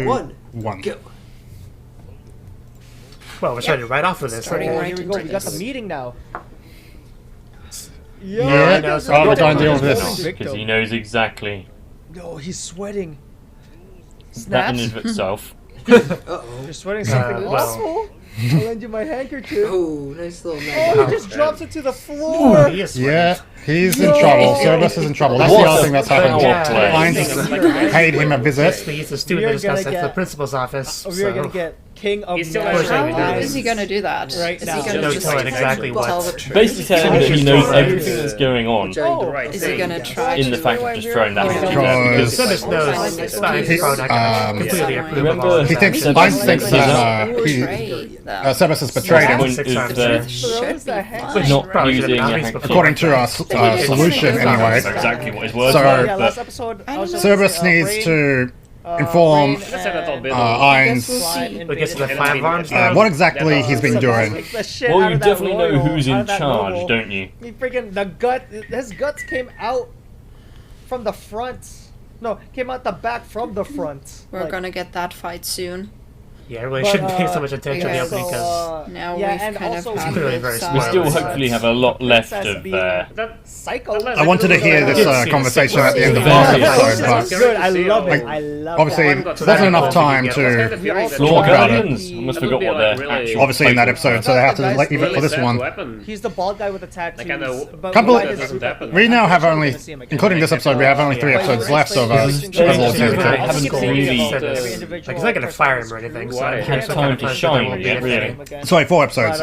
1. Go. Well, we're starting right off with this. Starting Right? right Here we go. into We got the this. meeting now. Yeah. no, Oh, we're trying to deal with Victim. this. Because he knows exactly No, he's sweating. that in Snaps. and of itself. Uh-oh. You're sweating something well. awful. I'll lend you my handkerchief. Oh, nice little Oh, magic. he just drops it to the floor. He is sweating. Yeah, he's in trouble. Sebas is in trouble. That's the What other a thing that's happened. power play. Heinz paid him a visit. He's a student We are who just got gonna sent to the get- principal's office. We are gonna get King of He's still Magic. actually How doing is he gonna do that? Right Is now. he gonna No just telling exactly what. tell the truth? Basically telling him that he knows everything that's going on Oh, Right. Is he gonna try in the to... fact of just throwing that Because- out there. Because Sebas knows it's not his phone. I can completely approve of Remember- all of he that. thinks Sebas Heinz thinks thinks that Betray them. Sebas has betrayed him. Point is The that truth should be fine. not Probably using should've a done hack this According to our solution, anyway. That's exactly what his words So- were, Yeah, last but episode. I I was don't just Sebas needs to inform Let's have that all bit. Heinz We get to the 5 arms now. what exactly he's been doing. well, you definitely know who's in charge, don't you? He freaking his guts came out from the front. No, came out the back from the front. We're Like, gonna get that fight soon. Yeah, I really But, shouldn't pay so much attention to the yeah, opening because Now yeah, we've and kind also of had clearly both very sides. We still Spoilers. hopefully have a lot left Princess of being psycho. I wanted to hear this conversation at the end of the Very last episode, It's good. I love it. Like, I love obviously, that. there wasn't enough time to Law talk about it. Guardians. Almost forgot what their actual Obviously, in that title was. episode, so they have to leave it for this one. He's the bald guy with the tattoos. Like, I know- but Can't why believe- does that- We now have I'm only, gonna see him again. including this episode, we have only 3 episodes left of Because Overlord James Season and I 2. haven't really like, he's not gonna fire him or anything, so Why? I'm Had time to shine yet, really. Sorry, 4 episodes.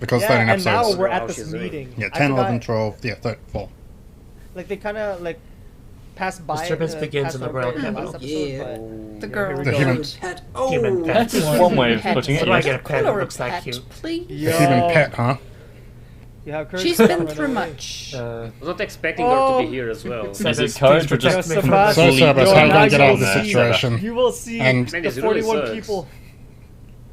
Because yeah, 13 and now episodes. we're at Wow, this she's meeting. Yeah, I 10, forgot- 11, 12, yeah, 4. Like they kind of like pass by. Disturbance begins passed in the over royal it in the capital. last episode, Yeah. The girl. The human- Pet. Human Oh, pet. That is one way of Pet. putting How it. do I Yes. get a pet that Color looks that pet, cute? please. The human pet, huh? You have courage She's to been run through away. much. I was not expecting her to be here as well. Is it Sebas, courage please or just protect me from Sebas. So, Absolutely. Sebas, how You're do I get out of not this gonna situation? You will see And- Man, the this really 41 sucks. people.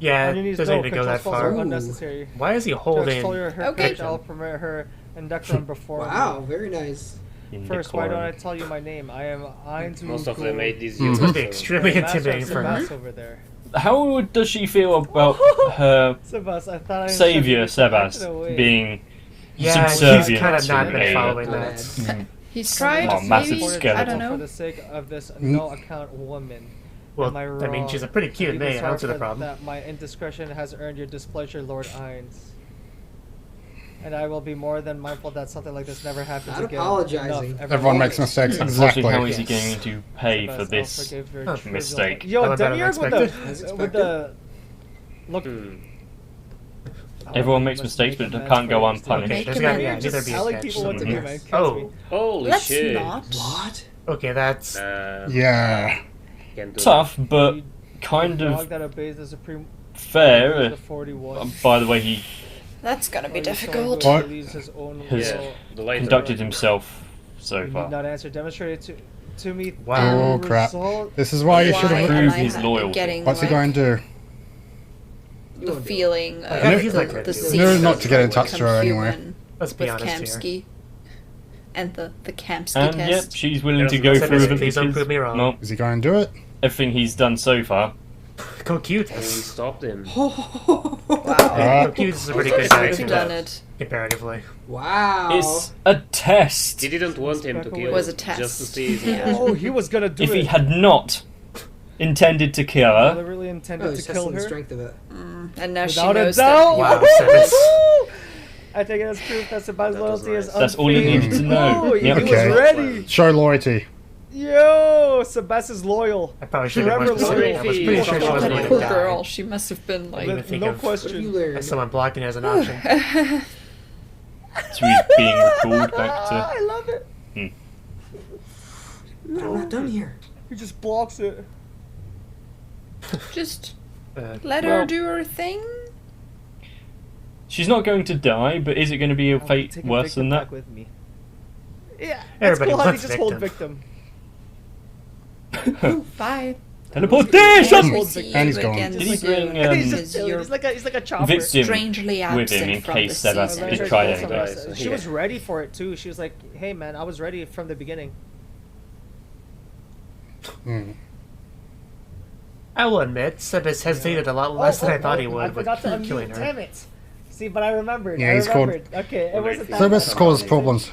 Yeah, On your knees, doesn't no, need to go that control spells are far. unnecessary. Why is he To holding? extol her Okay. courage, I'll permit her induction before. wow, very nice. In First, why don't I decorum. tell you my name? I am Heinz. Most of them made these Mhm. years. This must be so- extremely intimidating for her. Sebas over there. How does she feel about her Sebas, I thought I savior, said you Sebas, acted away. being Yeah, subservient he's kind of not to been a- following Bad. that. He's tried, Oh, massive maybe? skeleton. I don't For know. the sake of this no account woman. Well, Am I I mean, wrong? she's a pretty cute You name. I sorry don't see the for problem. That my indiscretion has earned your displeasure, Lord Heinz. And I will be more than mindful that something like this never happens Not again. apologizing. Enough, Everyone makes mistakes, exactly. Unfortunately, how is he going to pay Sebas, for I'll this? forgive your Huh. trivial- Mistake. Yo, How better than Demiurge expected? with the look. Everyone makes mistakes, but it can't go unpunished. Okay, there's Make gotta him be, yeah, in. neither be I a like sketch. people want to do, Mhm. man. Oh, Holy Let's shit. not. What? okay, that's Yeah. Can't do Tough, but You kind dog of that obeys the supreme fair. the 41. By the way, he That's gonna be Or the someone difficult. who What? believes his own has Yeah, will. the later. conducted himself so You need far. not answer. Demonstrated to me. Oh, through crap. result. This is why you should Why have... am Prove I his loyalty. getting What's he like, going to do? the feeling I know of he's the, like the that, dude. scene No, not to get in of touch with her become anyway. human let's be with honest here. Kamsky and the Kamsky And yep, test. she's willing to go Sebas, through with it please don't because prove me wrong. no, Is he going to do it? everything he's done so far. Go cute. And we stopped him. Wow. Go cute is a pretty good guy Could too, have done it. comparatively. Wow. It's a test. He didn't want him to kill It him. was a test. Just to see if Yeah. Oh, he was gonna do If it. he had not intended to kill her, Deliberately Oh, intended he's to kill testing the her. strength of it. And now she Without a knows doubt. Wow, that. Sebas. I take it as proof that Sebas' That was loyalty is nice. That's all you unfading. needed to know. Oh, he Yep. was Okay. ready. Show loyalty. Yo, Sebas is loyal. I probably should have been more Forever specific. I was pretty sure she loyal. wasn't That going poor to girl. die. She must have been like. Even think No of- What have you question. learned? As someone blocking as an option. so he's being recalled back Ah, I to. love it. No, I'm not done here. He just blocks it. Just Uh, let Well- her do her thing. She's not going to die, but is it going to be a I'll fate take a worse victim than back that? with me. Yeah, that's Everybody cool how he wants just hold victim. Bye. Teleportation! Hold See And he's you gone. again Did he soon, bring, he's um, just chilling. you're He's like a chopper. Victim strangely with him absent in from case the Sebas season. did Very try cool, anyway. Sebas. She was ready for it too. She was like, "Hey man, I was ready from the beginning." Hmm. I will admit, Sebas hesitated a lot less than I thought he I would with forgot to killing unmute. her. Damn it! See, but I remembered. Yeah, I he's called- remembered. Okay, it wasn't that. Sebas bad. causes problems.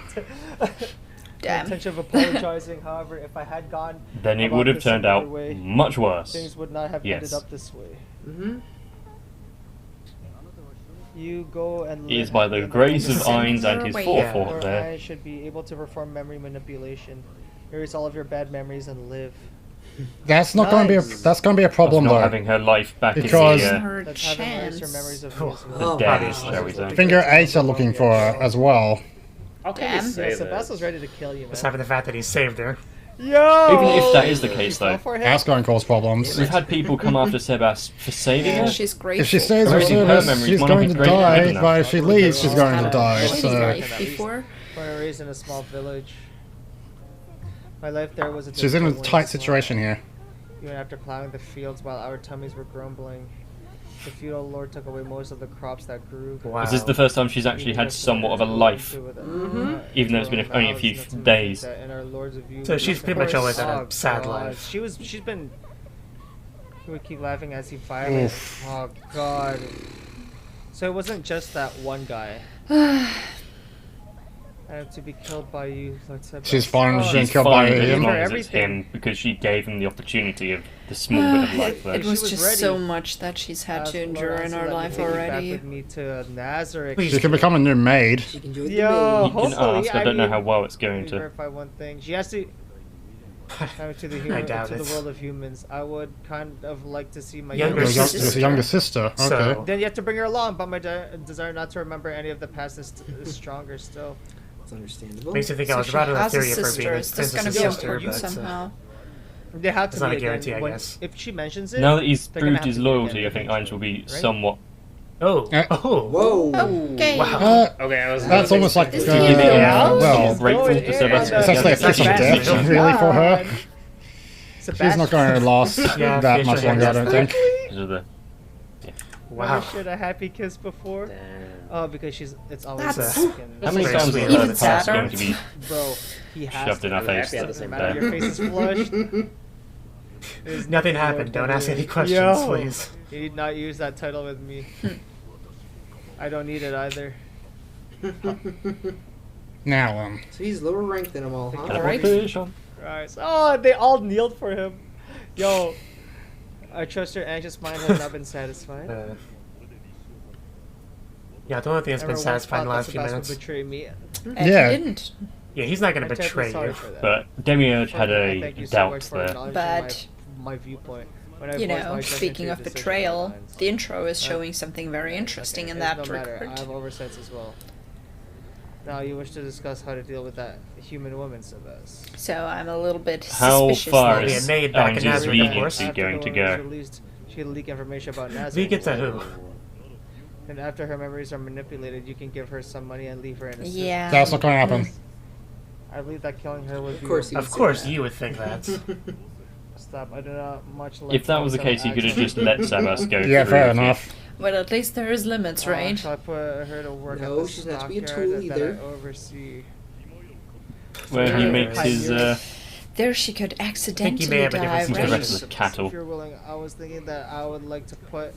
Damn. Intention of apologizing. However, if I had gone, Then it about would have this turned another out way, much worse. things would not have Yes. ended up this way. Mm-hmm. You go and. It is live by the in grace of Send Ainz and her his away. forethought Lord there. Ainz should be able to perform memory manipulation, erase all of your bad memories, and live. That's not going to be a. Nice. That's going to be a Of problem not though. having her life back Because- in the, Her Let's have him erase your chance. memories of Oh. me as the Oh, dead, wow. shall we say. Finger 8 are looking for her as well. How can Damn. you say Yeah, that? Sebas was ready to kill you, man. Just having the fact that he saved her. Yo! Even if that is the case, She fell though, for him. That's going to cause problems. we've had people come after Sebas for saving Yeah, her. she's grateful. If she stays with Erasing her service, memories she's might not going be to great for die. him now. But if she leaves, she's going to Had die. a shitty So life before. Born and raised in a small village. My life there was a she's in a difficult tight one. situation here. Even after plowing the fields while our tummies were grumbling, the feudal lord took away most of the crops that grew. Wow. Is this the first time she's actually had somewhat of a life? Even though it's been only a few days. So she's pretty much always had a sad God. life. She's been. He would keep laughing as he fired. Oof. Oh God. So it wasn't just that one guy. I have to be killed by you, Lord Sebas. She's fine with Oh, being She's killed by fine as him. long For as it's everything. him, because she gave him the opportunity of the small bit of life there. It was She was just ready. so much that she's had to Ask endure Lord in Ansel her let me life take you already. Back with me to Nazareth. Please. She can become a new maid. She can join the Yo, maid. You can hopefully, ask, I don't know mean, how well it's going let me to. verify one thing. She has to come to the human, doubt to the it. world of humans. I would kind of like to see my Younger Your sister. your younger sister. Okay. So, Then you have to bring her along, but my desire not to remember any of the past is stronger still. It's understandable. makes me think I So was she right on the has a theory of her being a sister. It's gonna princess's be sister, important but somehow. They have to It's not be a guarantee, again. I When- guess. If she mentions it, Now that he's they're gonna proved have his to be loyalty, I again think Ainz will be right? somewhat. oh, oh, Whoa. Okay. wow. Okay, I was. That's almost like This uh, is the Yeah. well, Grateful Going to in Sebas on for it's the- actually a his kiss of younger death, sister. really, for her. Sebastian. She's not going to last Yeah, that much Fisher longer, I has- don't think. Because of the- Wow. Never shared a happy kiss before. Damn. Oh, because it's always That's- Mexican. How many Very times sweet. is Even the past sadder. going to be Bro, he has shoved to. in our I'm face? happy at the Doesn't same matter, time. your face is flushed. There's Nothing Lord happened. Don't ask W. any questions, Yo, please. You did not use that title with me. I don't need it either. Now, So he's lower ranked than them all, huh? Alright. fish on. Right. Oh, they all kneeled for him. Yo, I trust your anxious mind has not been satisfied. Yeah, the only thing that's Never been once satisfying thought the that last few Sebas would minutes. betray me. And Yeah. he didn't. Yeah, he's not going I'm to terribly betray sorry you. for that. But Demiurge had I thank a you so doubt much for there. acknowledging But, my viewpoint. When I You voiced my know, objection speaking to your of decision betrayal, guidelines. the intro is showing something very interesting in It that don't matter. I regard. have oversights as well. Now you wish to discuss how to deal with that human woman, Sebas. So I'm a little bit How suspicious far that Be a is maid back in Ainz's Nazareth, of course. leniency After going the to woman was go? released, she leak information about Nazareth. V gets a who? And after her memories are manipulated, you can give her some money and leave her innocent. Yeah. that's not going to happen. I believe that killing her would Of be. course he Of would say course, that. you would think that. Stop. I do not much like. If that was the case, you could have just let Sebas go. Yeah, through fair with it. enough. Well, at least there is limits, right? Shall I put her to work No, at the she's not to be a stockyard tool that either. I oversee? Where he Yeah. makes his There she could may accidentally have a die, different the rest right? of the cattle If you're willing, I was thinking that I would like to put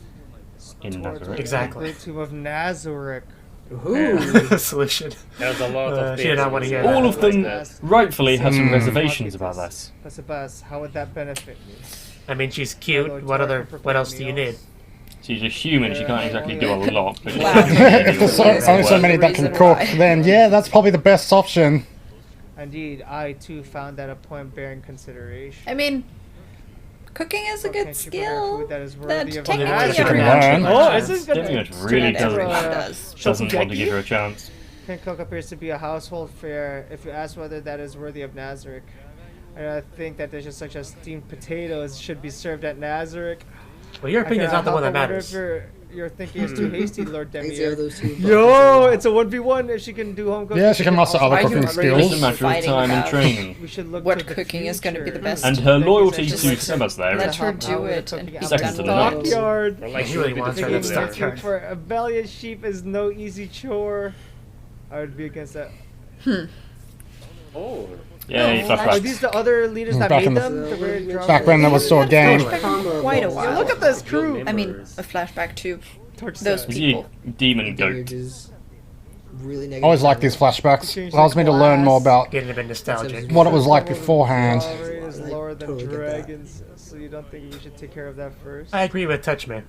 in towards Nazareth. Exactly. the tomb of Nazareth. Ooh. Solution. There's a lot of she did not things want to in hear this that. All of them like that. rightfully have some Hmm. reservations about this. Sebas, how would that benefit me? I mean, she's cute. What else do you need? She's a human, she can't exactly do a lot. But she Wow. can do If there's a lot only of so work. many that can Reason cook, why. then yeah, that's probably the best option. Indeed, I too found that a point bearing consideration. I mean, cooking is a Or good can't you prepare skill food that is that worthy of technically Nazareth? You can everyone learn. should Oh, learn. this is good. Demiurge Too really bad everyone doesn't does. want to give her a chance. Can cook appears to be a household fare. If you ask whether that is worthy of Nazareth, I think that dishes such as steamed potatoes should be served at Nazareth. Well, your opinion's not the one that matters. Your thinking is too hasty, Lord Thanks to Demiurge. those two. Yo, it's a 1v1 if she can do home cooking. Yeah, she can master other Why cooking you skills. already- It's a matter of Fighting time and about training. We should look What to the cooking is gonna be the future. best. And her loyalty to Just Sebas there Let is her do it and be Second done to with the it. next. Stockyard. Well, like He really she wants would her be to the start leader. trying. For a valiant sheep is no easy chore. I would be against that. Oh, Yay, Oh, Are flashbacks. these the other leaders that Back made in the- them? The weird drunk- Back when there was still a game. Karma Quite a rolls. while. Look at this crew. I mean, a flashback to Torch those set. Is he people. a demon Damage goat? is really I negative. always like these flashbacks. Allows me to learn more about Getting a bit nostalgic. what it was like Level of beforehand. Chivalry is I lower than totally get that. dragons, so you don't think we should take care of that first? I agree with Touchman.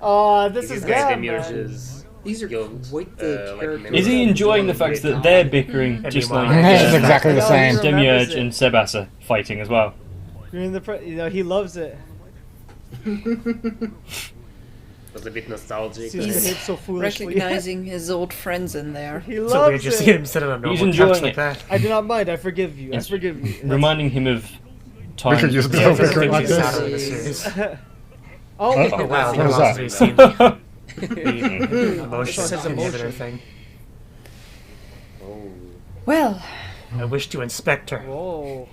Oh, this These is guys them, demiurges. These are Guild, quite the like characters. members Is he of enjoying the fact that they're bickering Mm. just Anyone. like It's exactly the No, same. he Demiurge remembers it. and Sebas are fighting as well? You're in the he loves it. Was a bit nostalgic. Sees He's the hate so foolishly. recognizing his old friends in there. He So loves weird just it. see him sit on a normal enjoying couch like it. that. I do not mind. I forgive you. I It's forgive you. Reminding him of We times. could use a bit Yeah, of I just bickering think like he's this. out of the series. Oh, Oh wow, What the was lost that? to seen the This emotion one has inhibitor emotion. thing. Oh. Well, I wish to inspect her. Whoa.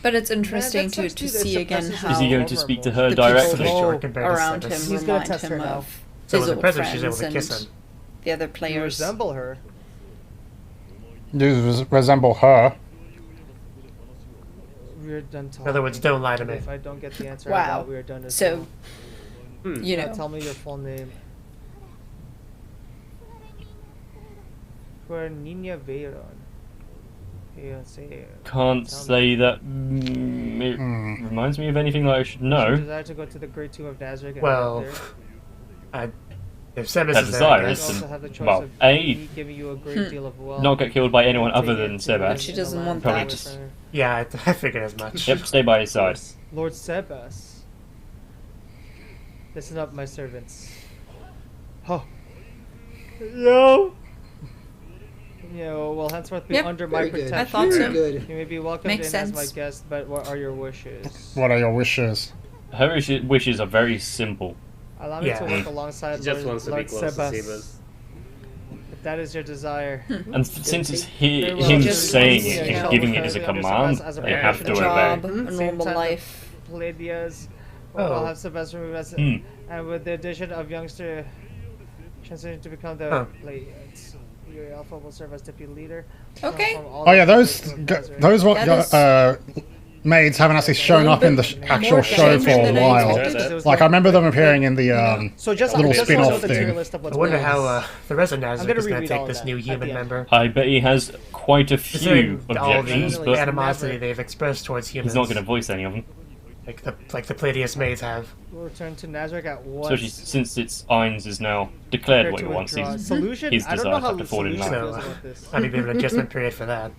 but it's Man, interesting that sucks to too, that see again suppresses how Is he going to How speak to her the directly? people Short compared to around Sebas. him He's gonna remind test her him now. of So his with the old present, she's able friends to kiss and him. the other You players. resemble her. You resemble her. We're done talking. In other words, don't lie to me. If I don't get the answer I Wow. got, we're done as So, well. you Now know, tell me your full name. For Nina Veyron. Say Can't say that. It Hmm. reminds me of anything that I should She know. desire to go to the Great Tomb of Nazareth and Well, live If Sebas That is desire there, I is guess. also have the choice well, of A, me giving you a great deal of wealth. not get killed by anyone other Take than it to Sebas. live She in doesn't the want land that. of Just- her. Yeah, I figured as much. Yep, stay by his side. Lord Sebas. Listen up, my servants. Oh. Yo! Yeah, will henceforth be Yep. under my Very good. protection. I thought Very so. good. You may be welcomed Makes in as my sense. guest, but what are your wishes? What are your wishes? Her wishes are very simple. Allow me Yeah. to work alongside He just Lord, wants to be Lord close to Sebas. Sebas. If that is your desire. And since it's Very well. him Just saying wants it to and know giving her. it as a As command, a they have to professional job, obey. a Same normal time, life. Palladias Oh. will have Sebas removed as Hmm. and with the addition of youngster transition to become the Oh. Palladians. Your alpha will serve as deputy leader. Okay. From all Oh yeah, the those Great Tomb of g- Nazareth. those That is- maids haven't actually shown little up in the bit actual more show change for a than I while. expected. Like I remember them appearing in the So just little just spin-off also the tier thing. list of I what's wonder going how on. the rest of gonna Nazareth is going reread to all take of this that new at human the end. member. I bet he has quite a few Considering all objections, the but animosity they've expressed towards humans. he's not going to voice any of them. like the Palladius maids have. We'll return to Nazareth at once. Especially since it's Ainz is now declared Prepare what he to wants. withdraw. He's, Solution? his I don't know desires how have to fall in Solution line. feels So, about this. I need a bit of an adjustment period for that.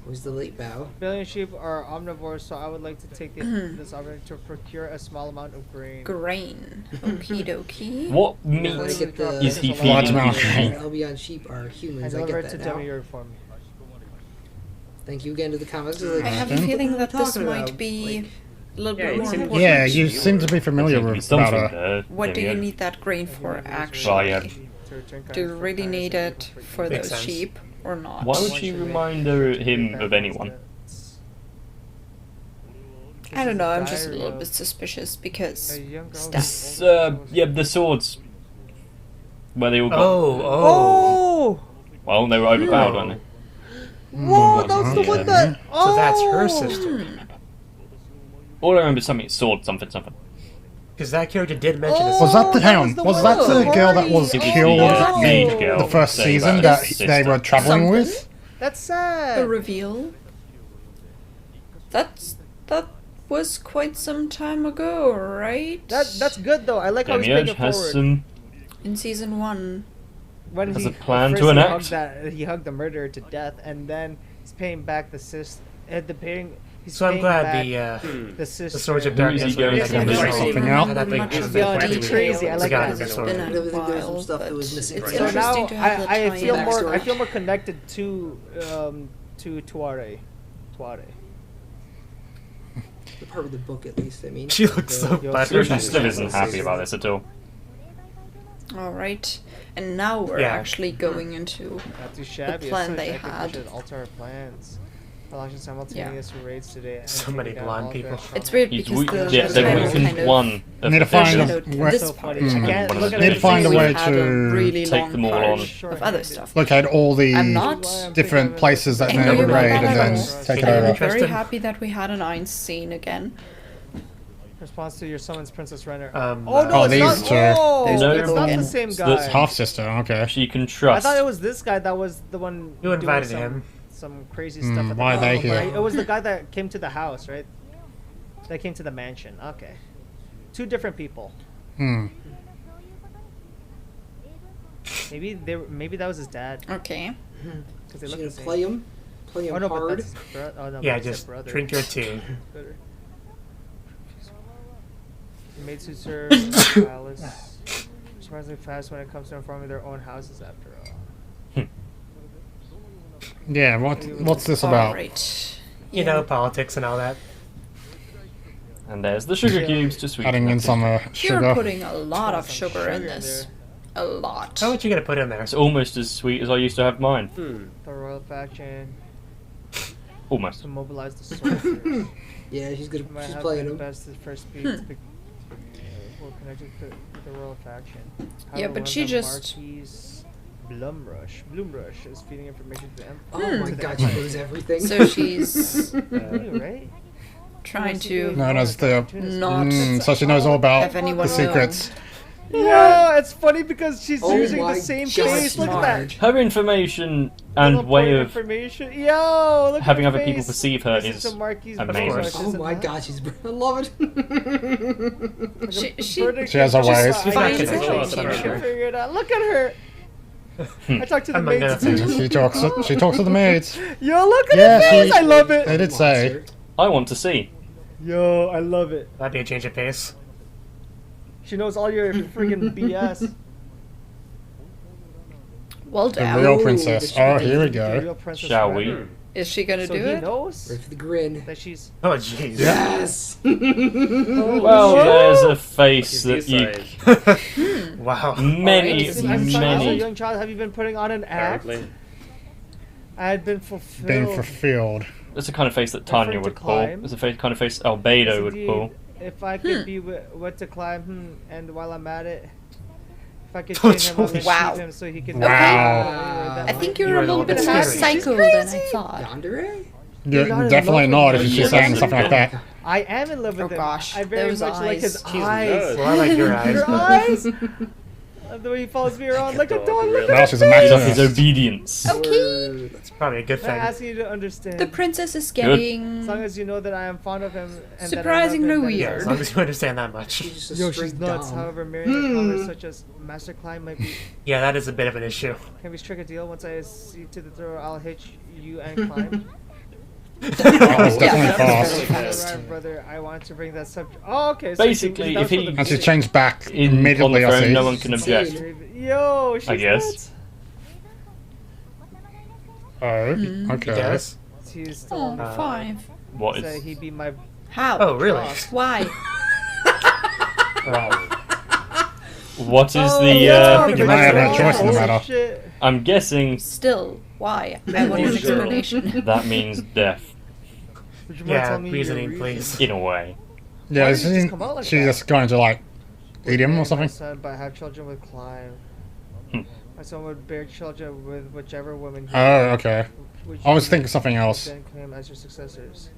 Who's the late bow? Billion sheep are omnivores, so I would like to take this opportunity to procure a small amount of grain. Grain. Okie dokie. what When I meat get the is he Large feeding amount of these grain. sheep? Albion sheep are And humans. I deliver it get to that now. Demiurge for me. Thank you again to the comics. I have a What feeling that this talking might about? be Like, a little Yeah, bit it more seems- important. Yeah, you seem to be familiar Seems to be with something about there. What do you Demiurge. need that grain for, Well, actually? yeah. To return Do you kindness really for need kindness it and for Makes those sense. sheep or not? Why would she remind him of anyone? I don't know, I'm just a little bit suspicious because This, yeah, the swords. Where they all got. Oh. Well, they were overpowered, weren't they? Whoa, that's the one that. Oh! So that's her sister. All I remember is something sword, something. Because that character did mention Oh! his Was that the that hound? was the Was one that with the the girl that party. was It was killed the maid girl the first saying season about that his they sister. were traveling Something. with? That's a sad. reveal. That was quite some time ago, right? That's good though. I like how he's Demiurge bringing it has forward. some. In season 1. When has he a plan first to he enact. he hugged the murderer to death, and then he's paying back the sister. He's So I'm paying glad back the the sister. Swords of Who is Darkness he going were to that do? kind Something of else? and I think Much it's of Yeah, the it's crazy. I like got that. to be It's sort been of- a I think there was some while, stuff that but was missing it's right So now. interesting now to have that I tie-in feel more. backstory. I feel more connected to Tuare. The part with the book, at least. I mean, She looks so Yo, bad. Sushi still isn't happy about this at all. Alright, and now we're Yeah. actually going into Not too shabby. plan as such, they I think we had. should alter our plans. launching simultaneous raids today. and So many taking down blonde all people. threats It's from weird He's because weak. the Yeah, they title weakened kind of one of Need to the find visions. a shadowed way, this So part. funny. Mm. Again, One of look the at Need her to find a face. way We had a to really take long them all part on. of other stuff. locate all the I'm not different places that angry never about raid that and at then all. take it I'm I'm over. very Interested. happy that we had an Ainz scene again. Response to your summons, Princess Renner. Um, Oh no, Oh, it's these not. two. Oh, Those No. it's people not again. the same So guy. that's Half sister, okay. She can I trust. thought it was this guy that was the one. You doing invited some, him. Some crazy stuff. At why the are they but here? It was the guy that came to the house, right? That came to the mansion. Okay, two different people. Hmm. Maybe that was his dad. Okay. Because they She's look gonna the same. play him? Play him Oh no, but hard? that's his brother. Oh no, Yeah, but that's his just brother. drink your tea. Better. Maids who serve the palace. Surprisingly fast when it comes to informing their own houses. After all. Yeah, what's this about? Alright. You know, politics and all that. And there's the sugar cubes to sweeten. Adding in some You're sugar. putting a lot of Some sugar in sugar in this. A lot. How much you gonna put in there? It's almost as sweet as I used to have mine. The royal faction Almost. to mobilize the soldiers. Yeah, she's good. Might She's have playing been him. best at first speed to be more connected to the royal faction. Yeah, but one of she the just- Marquis Bloomrush is feeding information to the Empire. Oh my to the god, she Empire. knows everything. So she's You, right? trying to Known as the. not So she knows all about have anyone the secrets. Yeah, it's funny because she's Oh using my the same God, face. Look at that. Her information and Little way point of information. Yo, look having at other her people face. perceive her This is a Marquis amazing. Bloomrush, Oh isn't my it? god, I love it. she She has her ways. She's not finds gonna it. change She the can murder. figure it out. Look at her. I talked to the Among maids other too. things. She talks to the maids. Yo, look at Yeah, her face. she- I love it. They did say. I want to see. Yo, I love it. That'd be a change of pace. She knows all your freaking BS. Well The done. real Ooh, princess. the Oh, here we The go. real Princess Shall Renner. we? Is she gonna So do he it? knows Ready for the grin. that she's. Oh jeez. Yes! Well, there's a face that you. Wow. Many, Alright. I'm sorry, as a many. young child, have you been putting on an act? Apparently. I had been fulfilled. Being fulfilled. It's the kind of face that Referring Tanya to would pull. climb. It's the kind of face Yes, Albedo would indeed. pull. If I could be what to climb, and while I'm at it, if I could Oh, change him, I'm gonna Wow. shoot him so he could. Wow. I think You you're are a the little one bit that's more scary. psycho than I thought. Yandere? You're not in definitely love not with if him. she's saying something like that. I am in love with Oh him. gosh, I very those much like his eyes. Jesus eyes. knows. Well, I like your eyes. Your eyes. The way he follows me around like a Dog, dog. Look really. Now at she's a I love his maximus. obedience. Okay. It's probably a good I'm thing. asking you to understand. The princess is As getting long as you know that I am fond of him and Surprisingly that I love him, Yeah, weird. as long as you understand that much. She's just a Yo, straight she's nuts. dom. However, marrying a climber such as Master Climb might be Yeah, that is a bit of an issue. can we strike a deal. Once I see to the throw, I'll hitch you and climb. That was definitely Yeah, fast. that's very fast. Alright, brother. I want to bring that subject. Oh, okay. So Basically, that if was he- for the And she beginning. changed back In on the immediately, I throne, see. no one can object. Yo, she's I guess. nuts. Oh, okay. Yes. She's still Oh, on the 5. What so is? he be my How? Oh, really? Why? Wow. What is Oh, the? yeah. You might have no choice in the Holy matter. shit. I'm guessing Still, why? I want an Sure. explanation. that means death Would you mind Yeah, telling me your reasoning, reason? please. in a way. Yeah, Why is did it just she, come out like she's that? just going to like eat him or something? My son, but have children with Climb. Hmm. My son would bear children with whichever woman he Oh, okay. would I was you thinking something else. then claim as your successors.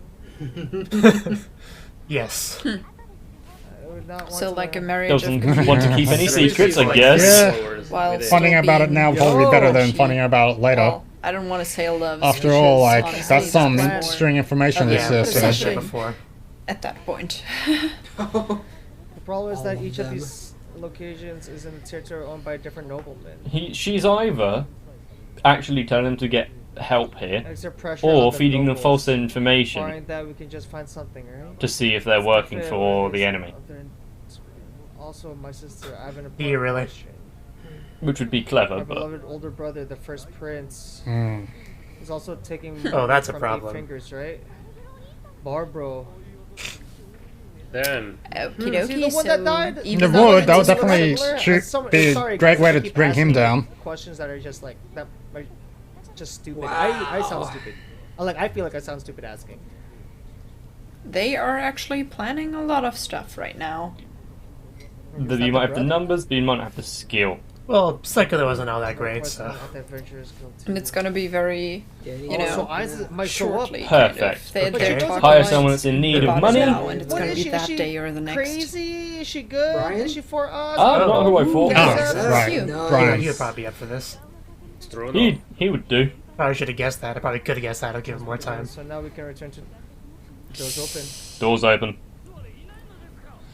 Yes. I would not want So to like a learn- marriage Doesn't of want to keep any Better secrets, I like guess. Yeah. followers While with it. Finding about it now probably better than Yo, finding about it later. Well, I don't want to say love. After all, like, that's some more- string information Okay. this Yeah, is. I've said Essentially. that before. at that point. The problem is All that of each of them. these locations is in a territory owned by different noblemen. She's either actually telling them to get help here, Exert pressure on or the feeding them nobles. false information Barring that, we can just find something, right? to see if they're working Fair for ways the enemy, of their- Also, my sister, I have an Do you important really? question. which would be My clever. But beloved older brother, the first prince, Hmm. is also taking. Oh, that's a from problem. 8 fingers, right? Barbro. Then Okie See, dokie, the one that died? even The though wood, that would it's a definitely blur- shoot, be a great way to bring him down. Questions that are just like that, are just stupid. Wow. I sound stupid. Like, I feel like I sound stupid asking. They are actually planning a lot of stuff right now. You might have the numbers, but you might not have the skill. Well, Psycho wasn't all that great, so. And it's gonna be very, you know, so Isaac might show up. shortly. Perfect. Kind of. They're Okay. talking Hire about someone that's in need of about money. now, and it's What gonna is be she? that Is she day or the next. Crazy? Is she good? Brian? Is she for us? Ah, not who I thought. Yes. Oh, right. You. Brian. You'd probably be up for this. It's true. He would do. Probably should have guessed that. I probably could have guessed that. I'll give him more time. So now we can return to doors open. Doors open.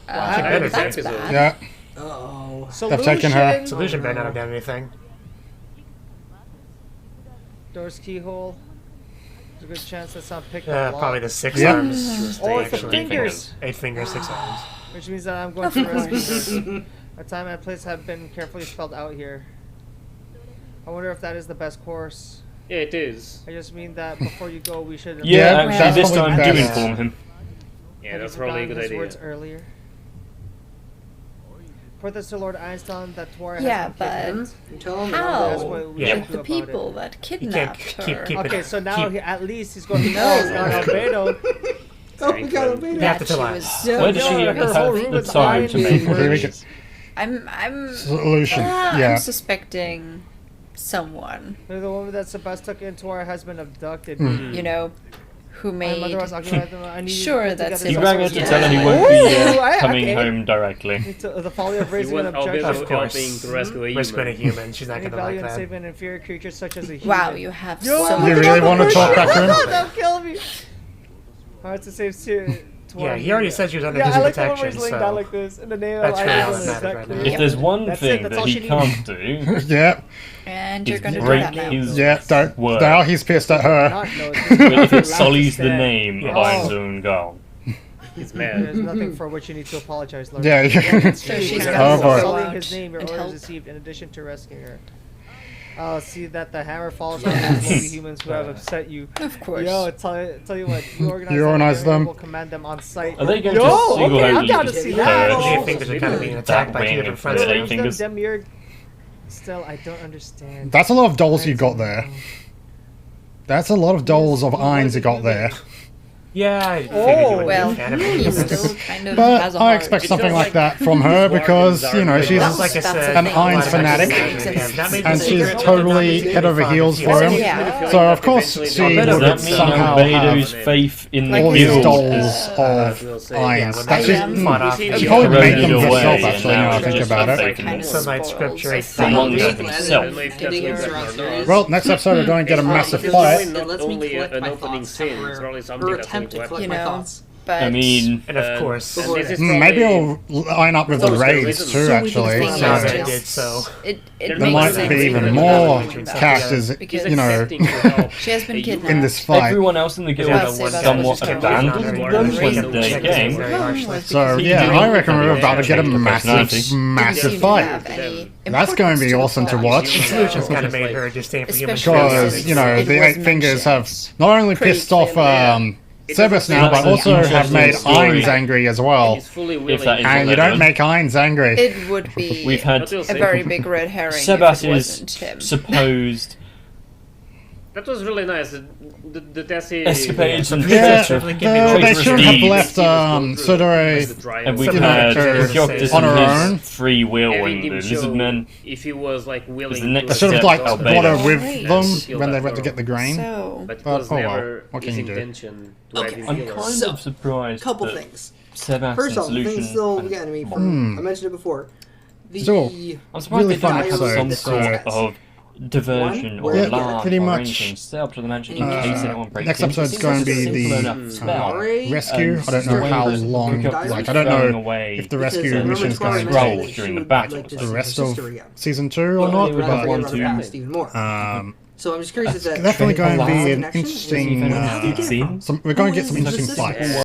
better That's episode. bad. Yeah. Uh-oh. They've taken her. Solution better not have done anything. Doors keyhole. There's a good chance that's not picked up. Probably the 6 Yeah. arms. Oh, it's the actually. fingers. 8 fingers, 6 arms. Which means that I'm going to rescue her. Our time and place have been carefully spelled out here. I wonder if that is the best course. Yeah, it is. I just mean that before you go, we should. Yeah, Yeah, actually, this probably time do best. inform him. Yeah, Have that's you probably a forgotten good his idea. words earlier. Put this to Lord Einstein that Tuare has Yeah, been but kidnapped. Tell him That's how? what we Yeah. should With do the about people it. that You can't kidnapped her. keep Okay, it. so now keep- he, at least he's going to No. know Albedo. Oh, we got a You have That to she tell was us. so Where does she her have whole room the is time to make iron. Here we go. decisions? I'm Solution. I'm Yeah. suspecting someone, The woman that Sebas took into our has been abducted. you know, who made I need sure to put that's together He some rang her sort to of- tell her he won't be Ooh, coming okay. home directly. The folly of You raising an want objection. Of Albedo course. helping to rescue a Rescuing a human. human. She's not Any gonna like value in that. saving an inferior creature such as a human. wow, you have Yo, so You much. really want to talk back to him? Don't kill me. Hard to save Yeah, he already said she was under Yeah, his I like the one where protection, he's laying down so. like this in the name That's of really all Isaac. that Is matters that right clear? now. If there's one That's it, thing that's that all he she can't do, Yeah. And you're is gonna do break that now. his Yeah. Don't. word. Now he's pissed at her. Not know, But if it allowed to sullies the stand. name of Yes. Iron's own goal. He's There's mad. nothing for which you need to apologize, Lord. Yeah. So she's You're Oh, boy. sullying his name, your and orders help. received in addition to rescuing her. I'll see that the hammer falls on those lowly humans who have upset you. Of course. Yo, tell you what, you organize, You organize them. We'll command them on site. Are they going Yo, to okay, I'm single-handedly down to see that. purge Eight fingers are kind of being attacked that by 2 wing different of fronts. the now. eight fingers? Demiurge. Still, I don't understand. That's a lot of dolls you got there. That's a lot of dolls of Irons you got there. Yeah, I figured Oh, you would Well, be a fan of he it. still kind of But has a I heart. expect It something feels like like that from her because, you know, she's That's like I That's said, an a lot Irons of fanatic, exaggerations. That made and the she's secret totally not head over fun heels if for you- him. Yeah. So of course Eventually she they'll Does would that get mean somehow Albedo's have faith in Like all the these guild dolls we'll of say. Irons. when That they she, fought off she the probably other made them away, herself, and actually, now now I it's think just about like it. they Kind of Some might spoils, scripture I a think. among Really himself. getting her Right. Well, next episode we're going to get a massive It's fight. probably not It lets me only collect an my opening thoughts scene, it's temporarily. probably Her something that's going attempt to to happen. collect You my know, thoughts. but I mean, And of course, and this is Maybe probably- we'll line up with the Those raids reasons. too, So we actually. can now find that out. it So did so. it There there makes might sense. be even Because more Because characters, He's you know, accepting to help she has been a human. kidnapped. in this fight. everyone else in the guild Yeah, Sebas was somewhat just abandoned kidnapped them her. when they came. Very harshly. So He yeah, didn't I reckon we're really about to get a change the massive, personality. massive Didn't seem to fight. have any That's going to be importance awesome to the watch. plot. Solutions kind of made her disdain for human Especially Because, since you know, it the was Eight Fingers mentioned have not only pretty pissed off clearly. Sebas now, but That's an also have interesting made story. Irons angry as well. He's fully If willing. that is And you don't make Irons angry. It would be We've had What else? a very big red herring Sebas if it wasn't him. is supposed That was really nice. The Tessie escapades and Yeah, etc. They they shouldn't have deeds. left Sudore And we've You know, had to- Reactors on and her his own. free will Having and the him lizard show men. if he was like willing the next They to should have like Albedo. brought her with Right. them when they went to get the grain. So, But it But, was oh well, never what can his you do? intention to Okay. have him I'm kill her. kind So, of surprised Couple that things. Sebas First and off, the thing Solution still and- getting me from. I mentioned it before. The So, I'm surprised really they don't fun have some episode, sort so- of diversion One, or yeah, alarm pretty or much, anything set up to the mansion in uh, case anyone breaks next in. episode's It seems going like to a be simple the enough spell. rescue. I don't know And how the long. Reactors Like I don't throwing know away if the Because rescue remember mission's Tuare going to mentioned scrolls take that during she the would battle. like to the see rest her of sister again. season 2 or Well, not. they'd rather but- get want rid of to- her past even more. So I'm just curious if that Definitely going to be an connection is interesting. even You've seen? We're going to get some Who is interesting the sister? fights.